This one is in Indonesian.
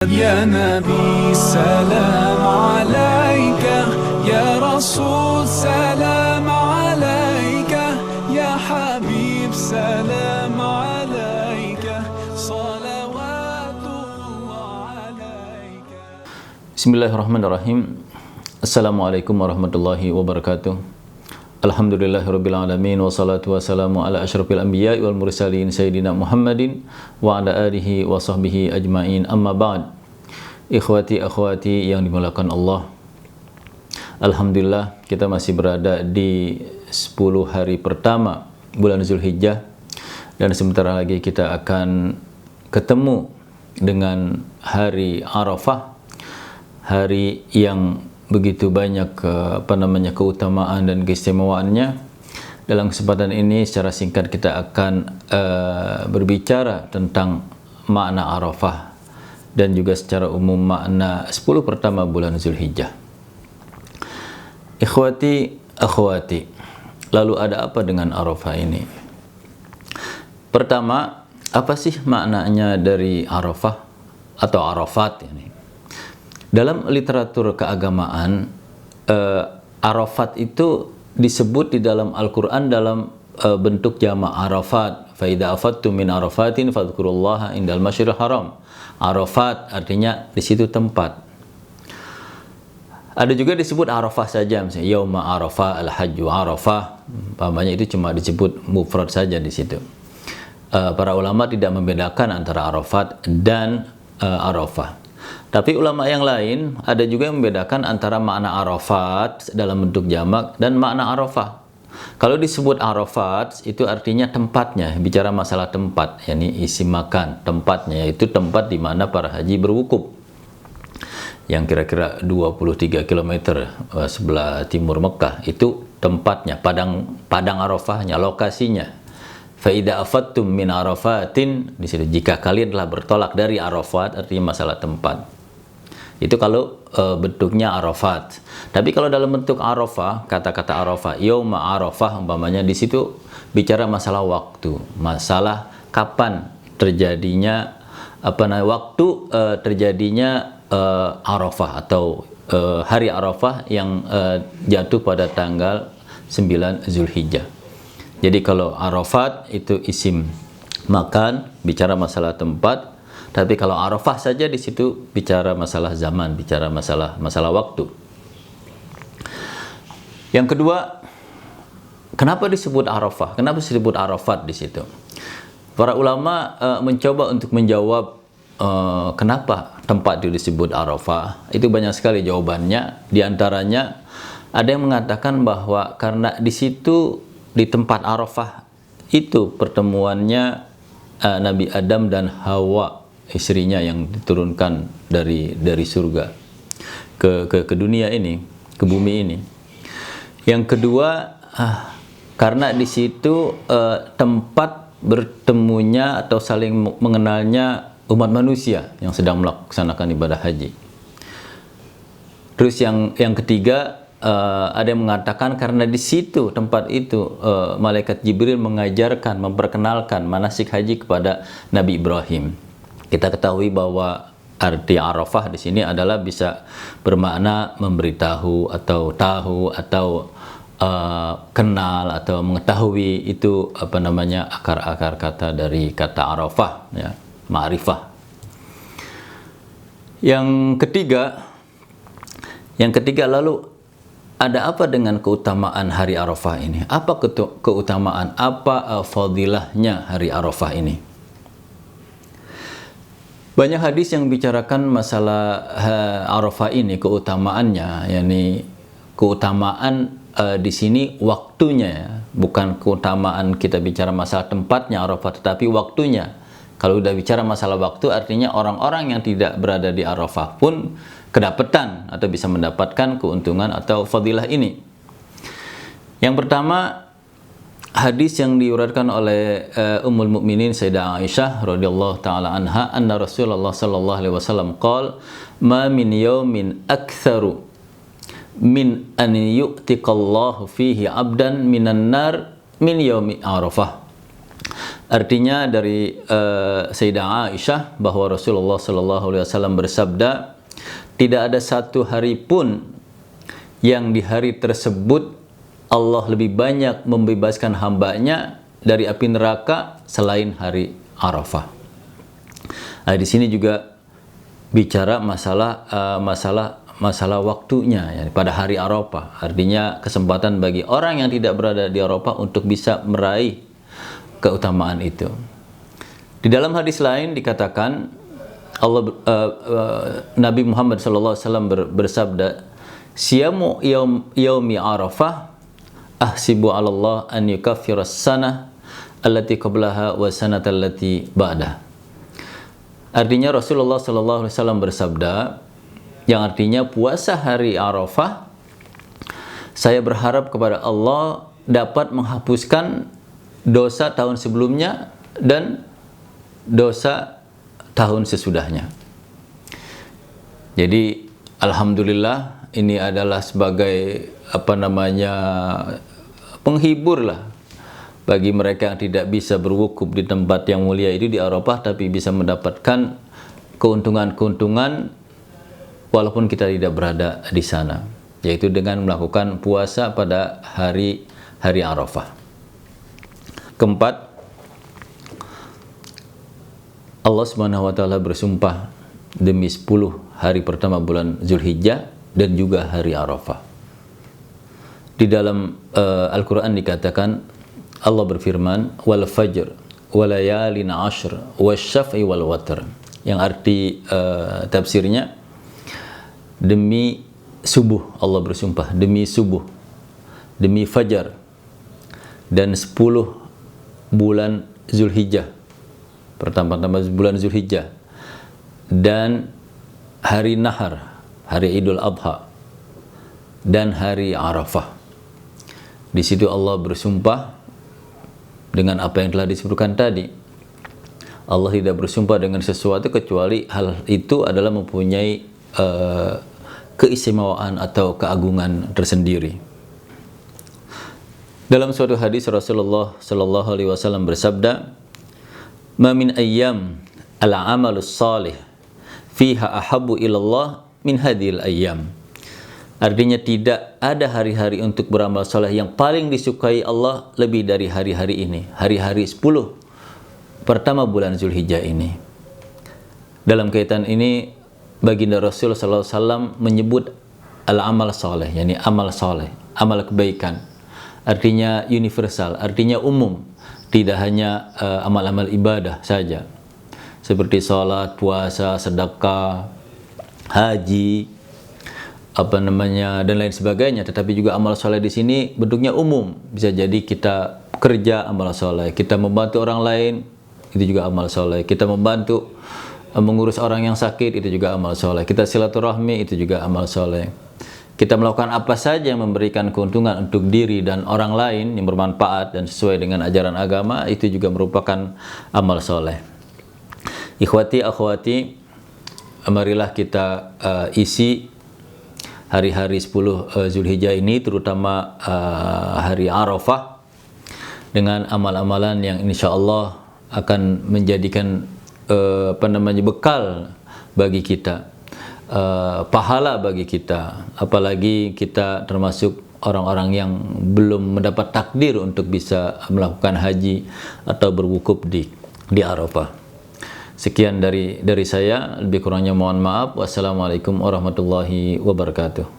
يا نبي سلام عليك يا رسول سلام عليك يا حبيب سلام عليك صلوات الله عليك. Bismillahirrahmanirrahim. Assalamualaikum warahmatullahi wabarakatuh. Alhamdulillahirabbil alamin wassalatu wassalamu ala asyrafil anbiya'i wal mursalin sayyidina Muhammadin wa ala alihi wa sahbihi ajmain. Amma ba'd. Ikhwati akhwati yang dimuliakan Allah. Alhamdulillah kita masih berada di 10 hari pertama bulan Zulhijjah, dan sebentar lagi kita akan ketemu dengan hari Arafah, hari yang begitu banyak keutamaan dan keistimewaannya. Dalam kesempatan ini secara singkat kita akan berbicara tentang makna Arafah dan juga secara umum makna 10 pertama bulan Zulhijjah. Ikhwati akhwati, lalu ada apa dengan Arafah ini? Pertama, apa sih maknanya dari Arafah atau Arafat ini? Dalam literatur keagamaan, Arafat itu disebut di dalam Al-Quran dalam bentuk jamak Arafat. Fa idza afattum min Arafatin fadhkurullaha indal masyaril haram. Arafat artinya di situ tempat. Ada juga disebut Arafah saja, misalnya Yauma Arafah, Al-Hajju Arafah. Pahamnya itu cuma disebut mufrad saja di situ. Para ulama tidak membedakan antara Arafat dan Arafah. Tapi ulama yang lain ada juga yang membedakan antara makna Arafat dalam bentuk jamak dan makna Arafah. Kalau disebut Arafat itu artinya tempatnya, bicara masalah tempat, yakni isim makan, tempatnya yaitu tempat di mana para haji berwukuf, yang kira-kira 23 km sebelah timur Mekah. Itu tempatnya, padang Arafahnya, lokasinya. Fa idza afattum min Arafatin, di situ jika kalian telah bertolak dari Arafat, artinya masalah tempat. Itu kalau bentuknya Arafat. Tapi kalau dalam bentuk Arafah, kata-kata Arafah, Yauma Arafah umpamanya, di situ bicara masalah waktu, masalah kapan terjadinya terjadinya Arafah atau hari Arafah yang jatuh pada tanggal 9 Zulhijjah. Jadi kalau Arafat itu isim makan, bicara masalah tempat. Tapi kalau Arafah saja di situ bicara masalah zaman, bicara masalah waktu. Yang kedua, kenapa disebut Arafah? Kenapa disebut Arafat di situ? Para ulama mencoba untuk menjawab kenapa tempat itu disebut Arafah. Itu banyak sekali jawabannya. Di antaranya ada yang mengatakan bahwa karena di situ, di tempat Arafah itu pertemuannya Nabi Adam dan Hawa, istrinya yang diturunkan dari surga ke dunia ini, ke bumi ini. Yang kedua, karena di situ tempat bertemunya atau saling mengenalnya umat manusia yang sedang melaksanakan ibadah haji. Terus yang ketiga, ada yang mengatakan karena di situ, tempat itu, malaikat Jibril mengajarkan, memperkenalkan manasik haji kepada Nabi Ibrahim. Kita ketahui bahwa arti Arafah di sini adalah bisa bermakna memberitahu atau tahu atau kenal atau mengetahui. Itu akar-akar kata dari kata Arafah, ya, ma'rifah. Yang ketiga, lalu ada apa dengan keutamaan hari Arafah ini? Apa keutamaan, apa fadilahnya hari Arafah ini? Banyak hadis yang bicarakan masalah Arafah ini, keutamaannya, yakni keutamaan di sini waktunya, bukan keutamaan kita bicara masalah tempatnya Arafah, tetapi waktunya. Kalau udah bicara masalah waktu, artinya orang-orang yang tidak berada di Arafah pun kedapatan atau bisa mendapatkan keuntungan atau fadilah ini. Yang pertama, hadis yang diuratkan oleh Ummul Mukminin Sayyidah Aisyah radhiyallahu taala anha, anna Rasulullah sallallahu alaihi wasallam qala, "Ma min yaumin aktsaru min an yu'tiqallahu fihi 'abdan minan nar min yaumi Arafah." Artinya dari Sayyidah Aisyah bahwa Rasulullah sallallahu alaihi wasallam bersabda, tidak ada satu hari pun yang di hari tersebut Allah lebih banyak membebaskan hambanya dari api neraka selain hari Arafah. Nah, di sini juga bicara masalah waktunya ya, pada hari Arafah. Artinya kesempatan bagi orang yang tidak berada di Arafah untuk bisa meraih keutamaan itu. Di dalam hadis lain dikatakan Nabi Muhammad SAW bersabda, "Siyamu yaumi Arafah ahsibu 'ala Allah an yukaffira as-sanah allati qablaha wa sanata allati ba'dah." Artinya Rasulullah SAW bersabda, yang artinya puasa hari Arafah, saya berharap kepada Allah dapat menghapuskan dosa tahun sebelumnya dan dosa tahun sesudahnya. Jadi alhamdulillah ini adalah sebagai penghibur lah bagi mereka yang tidak bisa berwukuf di tempat yang mulia itu di Arafah, tapi bisa mendapatkan keuntungan-keuntungan walaupun kita tidak berada di sana, yaitu dengan melakukan puasa pada hari Arafah. Keempat, Allah Subhanahu wa taala bersumpah demi 10 hari pertama bulan Zulhijjah dan juga hari Arafah. Di dalam Al-Qur'an dikatakan, Allah berfirman, "Wal fajr wa layalin 'ashr wasyaf'i wal watr." Yang arti tafsirnya, demi subuh, Allah bersumpah demi subuh, demi fajar, dan 10 bulan Zulhijjah, pertama-tama bulan Zulhijjah, dan hari Nahar, hari Idul Adha, dan hari Arafah. Di situ Allah bersumpah dengan apa yang telah disebutkan tadi. Allah tidak bersumpah dengan sesuatu kecuali hal itu adalah mempunyai keistimewaan atau keagungan tersendiri. Dalam suatu hadis Rasulullah sallallahu alaihi wasallam bersabda, "Ma min ayyam al-amalus salih fiha ahabbu ilallah min hadhil ayyam." Artinya tidak ada hari-hari untuk beramal saleh yang paling disukai Allah lebih dari hari-hari ini, hari-hari 10 pertama bulan Zulhijjah ini. Dalam kaitan ini baginda Rasul sallallahu alaihi wasallam menyebut al-amal saleh, yakni amal saleh, amal kebaikan. Artinya universal, artinya umum, tidak hanya amal-amal ibadah saja seperti sholat, puasa, sedekah, haji, dan lain sebagainya. Tetapi juga amal soleh di sini bentuknya umum. Bisa jadi kita kerja, amal soleh, kita membantu orang lain, itu juga amal soleh, kita membantu mengurus orang yang sakit, itu juga amal soleh, kita silaturahmi, itu juga amal soleh. Kita melakukan apa saja yang memberikan keuntungan untuk diri dan orang lain yang bermanfaat dan sesuai dengan ajaran agama, itu juga merupakan amal soleh. Ikhwati, akhwati, marilah kita isi hari-hari 10 Zulhijjah ini, terutama hari Arafah, dengan amal-amalan yang insya Allah akan menjadikan bekal bagi kita, pahala bagi kita, apalagi kita termasuk orang-orang yang belum mendapat takdir untuk bisa melakukan haji atau berwukuf di Arafah. Sekian dari saya, lebih kurangnya mohon maaf. Wassalamualaikum warahmatullahi wabarakatuh.